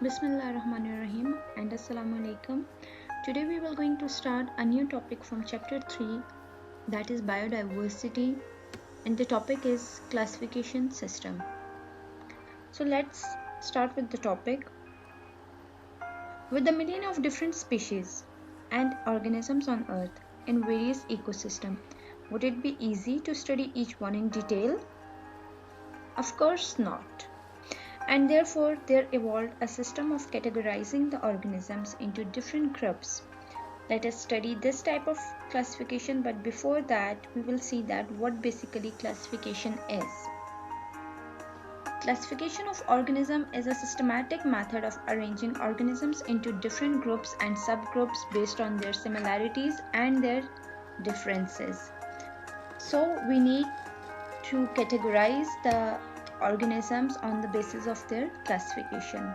Bismillahirrahmanirrahim and Assalamu alaikum. Today we are going to start a new topic from chapter 3, that is biodiversity, and the topic is classification system. So let's start with the topic. With the million of different species and organisms on earth in various ecosystems, would it be easy to study each one in detail? Of course not. And therefore there evolved a system of categorizing the organisms into different groups. Let us study this type of classification, but before that we will see that what basically classification is. Classification of organism is a systematic method of arranging organisms into different groups and subgroups based on their similarities and their differences. So we need to categorize the organisms on the basis of their classification.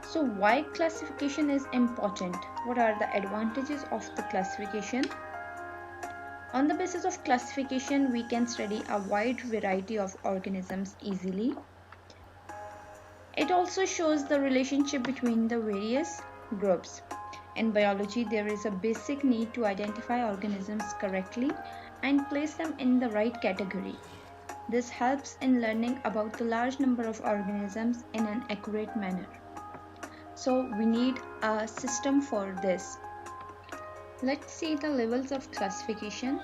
So why classification is important? What are the advantages of the classification? On the basis of classification, we can study a wide variety of organisms easily. It also shows the relationship between the various groups. In biology, there is a basic need to identify organisms correctly and place them in the right category. This helps in learning about the large number of organisms in an accurate manner. So we need a system for this. Let's see the levels of classification.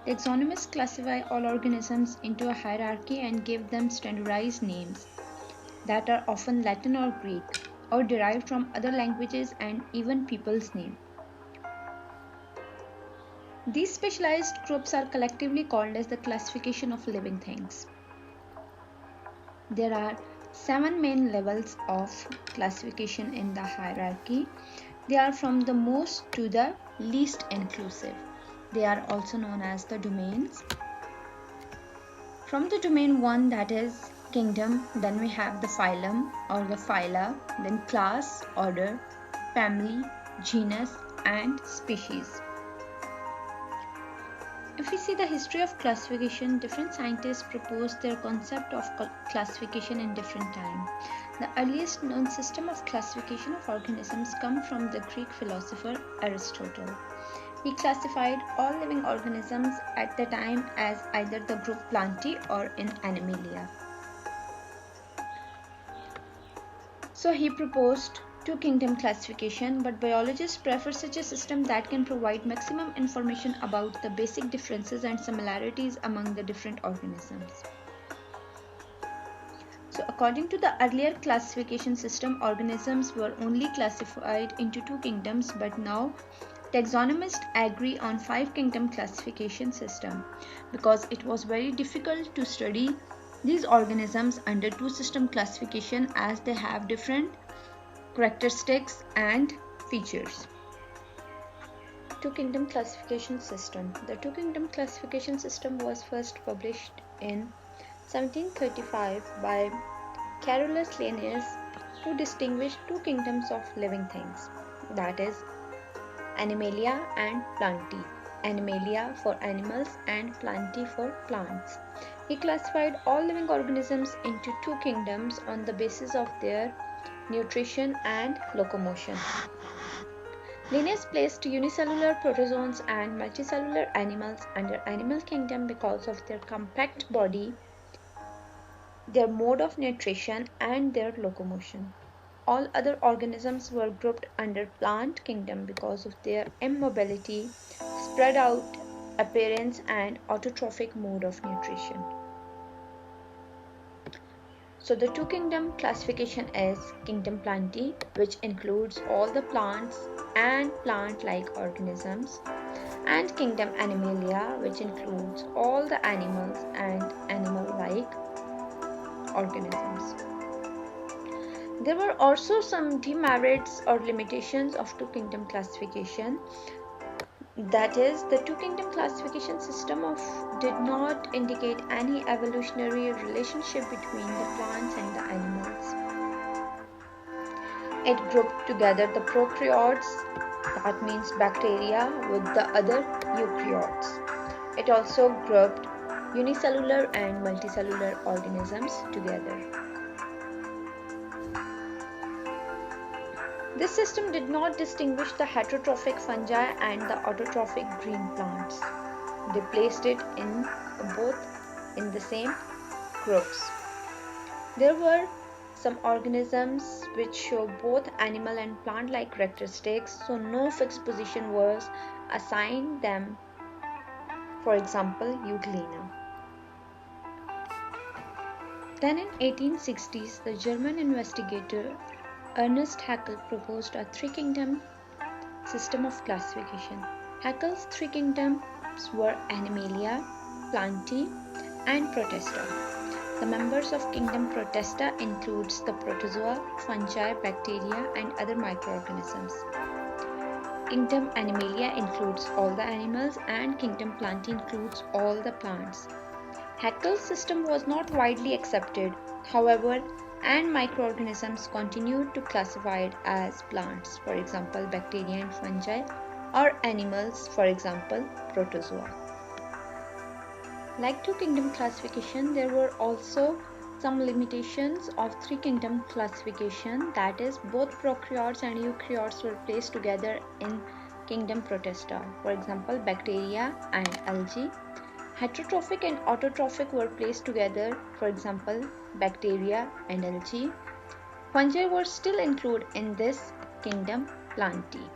Taxonomists classify all organisms into a hierarchy and give them standardized names that are often Latin or Greek or derived from other languages and even people's names. These specialized groups are collectively called as the classification of living things. There are 7 main levels of classification in the hierarchy. They are from the most to the least inclusive. They are also known as the domains. From the domain 1, that is kingdom, then we have the phylum or the phyla, then class, order, family, genus, and species. If we see the history of classification, different scientists proposed their concept of classification in different times. The earliest known system of classification of organisms comes from the Greek philosopher Aristotle. He classified all living organisms at the time as either the group Plantae or in Animalia. So he proposed two-kingdom classification, but biologists prefer such a system that can provide maximum information about the basic differences and similarities among the different organisms. So according to the earlier classification system, organisms were only classified into two kingdoms, but now taxonomists agree on 5-kingdom classification system because it was very difficult to study these organisms under two-system classification as they have different characteristics and features. Two-kingdom classification system. The two-kingdom classification system was first published in 1735 by Carolus Linnaeus, who distinguished two kingdoms of living things, that is, Animalia and Plantae. Animalia for animals and Plantae for plants. He classified all living organisms into two kingdoms on the basis of their nutrition and locomotion. Linnaeus placed unicellular protozoans and multicellular animals under animal kingdom because of their compact body, their mode of nutrition, and their locomotion. All other organisms were grouped under plant kingdom because of their immobility, spread out appearance, and autotrophic mode of nutrition. So the two-kingdom classification is Kingdom Plantae, which includes all the plants and plant-like organisms, and Kingdom Animalia, which includes all the animals and animal-like organisms. There were also some demerits or limitations of two-kingdom classification. That is, the two-kingdom classification system did not indicate any evolutionary relationship between the plants and the animals. It grouped together the prokaryotes, that means bacteria, with the other eukaryotes. It also grouped unicellular and multicellular organisms together. This system did not distinguish the heterotrophic fungi and the autotrophic green plants. They placed it in both in the same groups. There were some organisms which show both animal and plant-like characteristics, so no fixed position was assigned them. For example, Euglena. Then in 1860s, the German investigator Ernest Haeckel proposed a three-kingdom system of classification. Haeckel's three kingdoms were Animalia, Plantae, and Protista. The members of kingdom Protista includes the protozoa, fungi, bacteria, and other microorganisms. Kingdom Animalia includes all the animals, and kingdom Plantae includes all the plants. Haeckel's system was not widely accepted, however, and microorganisms continued to classify it as plants, for example, bacteria and fungi, or animals, for example, protozoa. Like two-kingdom classification, there were also some limitations of three-kingdom classification, that is, both prokaryotes and eukaryotes were placed together in kingdom Protista, for example, bacteria and algae. Heterotrophic and autotrophic were placed together, for example, bacteria and algae. Fungi were still included in this kingdom Plantae.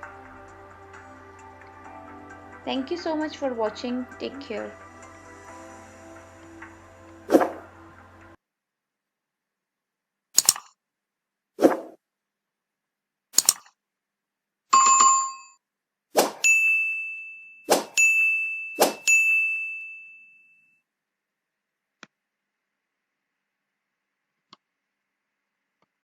Thank you so much for watching. Take care.